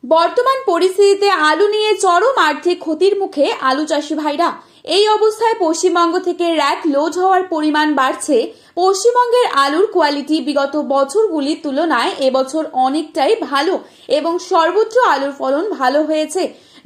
বর্তমান পরিস্থিতিতে আলু নিয়ে চরম আর্থিক ক্ষতির মুখে আলু চাষি ভাইরা। এই অবস্থায় পশ্চিমবঙ্গ থেকে র্যাক লোড হওয়ার পরিমাণ বাড়ছে। পশ্চিমবঙ্গের আলুর কোয়ালিটি বিগত বছরগুলির তুলনায় এবছর অনেকটাই ভালো এবং সর্বত্র আলুর ফলন ভালো হয়েছে।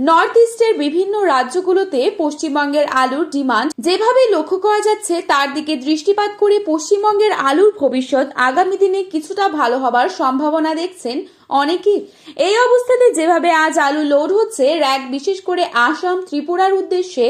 নর্থ ইস্টের বিভিন্ন রাজ্যগুলোতে পশ্চিমবঙ্গের আলুর ডিমান্ড যেভাবে লক্ষ্য করা যাচ্ছে তার দিকে দৃষ্টিপাত করে পশ্চিমবঙ্গের আলুর ভবিষ্যৎ আগামী দিনে কিছুটা ভালো হবার সম্ভাবনা দেখছেন অনেকেই। এই অবস্থাতে যেভাবে আজ আলু লোড হচ্ছে র্যাক বিশেষ করে আসাম ত্রিপুরার উদ্দেশ্যে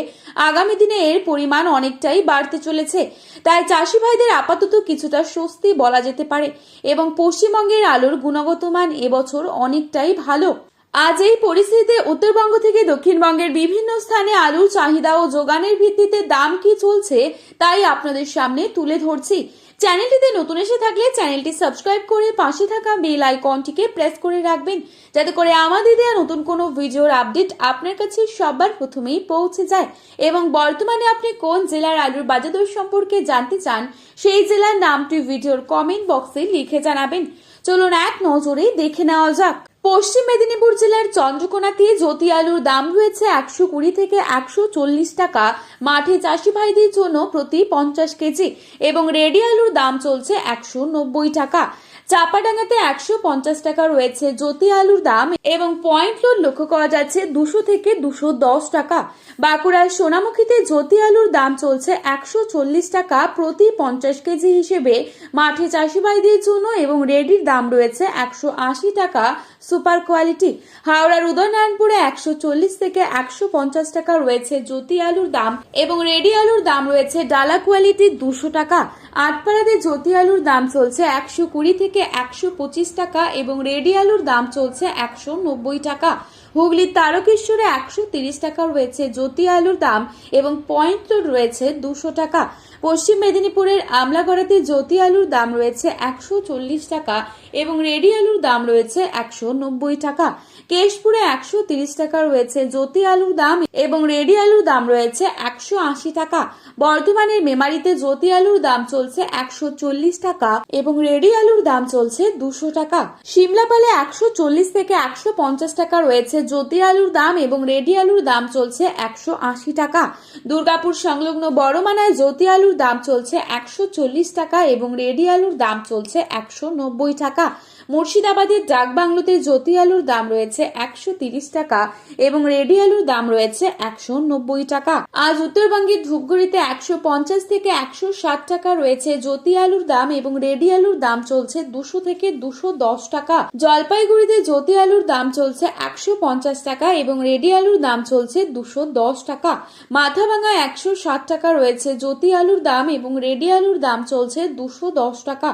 আগামী দিনে এর পরিমাণ অনেকটাই বাড়তে চলেছে। তাই চাষি ভাইদের আপাতত কিছুটা স্বস্তি বলা যেতে পারে এবং পশ্চিমবঙ্গের আলুর গুণগত মান এবছর অনেকটাই ভালো। আজ এই পরিস্থিতিতে উত্তরবঙ্গ থেকে দক্ষিণবঙ্গের বিভিন্ন স্থানে আলুর চাহিদা ও যোগানের ভিত্তিতে দাম কি চলছে তাই আপনাদের সামনে তুলে ধরছি। চ্যানেলটিতে নতুন এসে থাকলে চ্যানেলটি সাবস্ক্রাইব করে পাশে থাকা বেল আইকনটিকে প্রেস করে রাখবেন, যাতে করে আমাদের দেওয়া নতুন কোনো ভিডিওর আপডেট আপনার কাছে সবার প্রথমেই পৌঁছে যায়। এবং বর্তমানে আপনি কোন জেলার আলুর বাজার দর সম্পর্কে জানতে চান সেই জেলার নামটি ভিডিওর কমেন্ট বক্সে লিখে জানাবেন। চলুন এক নজরে দেখে নেওয়া যাক। পশ্চিম মেদিনীপুর জেলার চন্দ্রকোনাতে জ্যোতি আলুর দাম রয়েছে 120 থেকে 140 টাকা মাঠে চাষি ভাইদের জন্য প্রতি 50 কেজি এবং রেডি আলুর দাম চলছে 190 টাকা। চাপাডাঙ্গাতে 150 টাকা রয়েছে জ্যোতি আলুর দাম এবং পয়েন্ট লোড লক্ষ্য করা যাচ্ছে 200 থেকে 210 টাকা। বাঁকুড়ার সোনামুখীতে জ্যোতি আলুর দাম চলছে 140 টাকা প্রতি 50 কেজি হিসেবে মাঠে চাষি ভাইদের জন্য এবং রেডির দাম রয়েছে 180 টাকা সুপার কোয়ালিটি। হাওড়ার উদয়নারায়ণপুরে 140 থেকে 150 টাকা রয়েছে জ্যোতি আলুর দাম এবং রেডি আলুর দাম রয়েছে ডালা কোয়ালিটি 200 টাকা। আটপাড়াতে জ্যোতি আলুর দাম চলছে 120 থেকে 125 টাকা এবং রেডি আলুর দাম চলছে 190 টাকা। হুগলির তারকেশ্বরে 130 টাকা রয়েছে জ্যোতি আলুর দাম এবং পয়েন্ট লোড রয়েছে 200 টাকা। পশ্চিম মেদিনীপুরের আমলাগড়াতে জ্যোতি আলুর দাম রয়েছে 140 টাকা এবং রেডি আলুর দাম রয়েছে 190 টাকা। কেশপুরে 130 টাকা রয়েছে জ্যোতি আলুর দাম এবং রেডি আলুর দাম রয়েছে 180 টাকা। বর্ধমানের মেমারিতে জ্যোতি আলুর দাম চলছে 140 টাকা এবং রেডি আলুর দাম চলছে 200 টাকা। সিমলাপালে 140 থেকে 150 টাকা রয়েছে জ্যোতি আলুর দাম এবং রেডি আলুর দাম চলছে 180 টাকা। দুর্গাপুর সংলগ্ন বড়মানায় জ্যোতি আলুর দাম চলছে 140 টাকা এবং রেডি আলুর দাম চলছে 190 টাকা। মুর্শিদাবাদের ডাকবাংলোতে জ্যোতি আলুর দাম রয়েছে 130 টাকা এবং রেডি আলুর দাম রয়েছে 190 টাকা। আজ উত্তরবঙ্গের ধূপগুড়িতে 150 থেকে 160 টাকা রয়েছে জ্যোতি আলুর দাম এবং রেডি আলুর দাম চলছে 200 থেকে 210 টাকা। জলপাইগুড়িতে জ্যোতি আলুর দাম চলছে 150 টাকা এবং রেডি আলুর দাম চলছে 210 টাকা। মাথাভাঙা 160 টাকা রয়েছে জ্যোতি আলুর দাম এবং রেডি আলুর দাম চলছে 210 টাকা।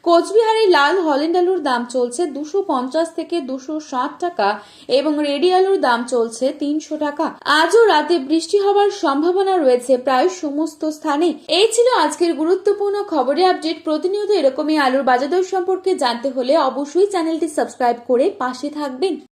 কোচবিহারে লাল হল্যান্ড আলুর দাম চলছে 250 থেকে 260 টাকা এবং রেডি আলুর দাম চলছে 300 টাকা। আজও রাতে বৃষ্টি হবার সম্ভাবনা রয়েছে প্রায় সমস্ত স্থানে। এই ছিল আজকের গুরুত্বপূর্ণ খবরের আপডেট। প্রতিনিয়ত এরকমই আলুর বাজার দর সম্পর্কে জানতে হলে অবশ্যই চ্যানেলটি সাবস্ক্রাইব করে পাশে থাকবেন।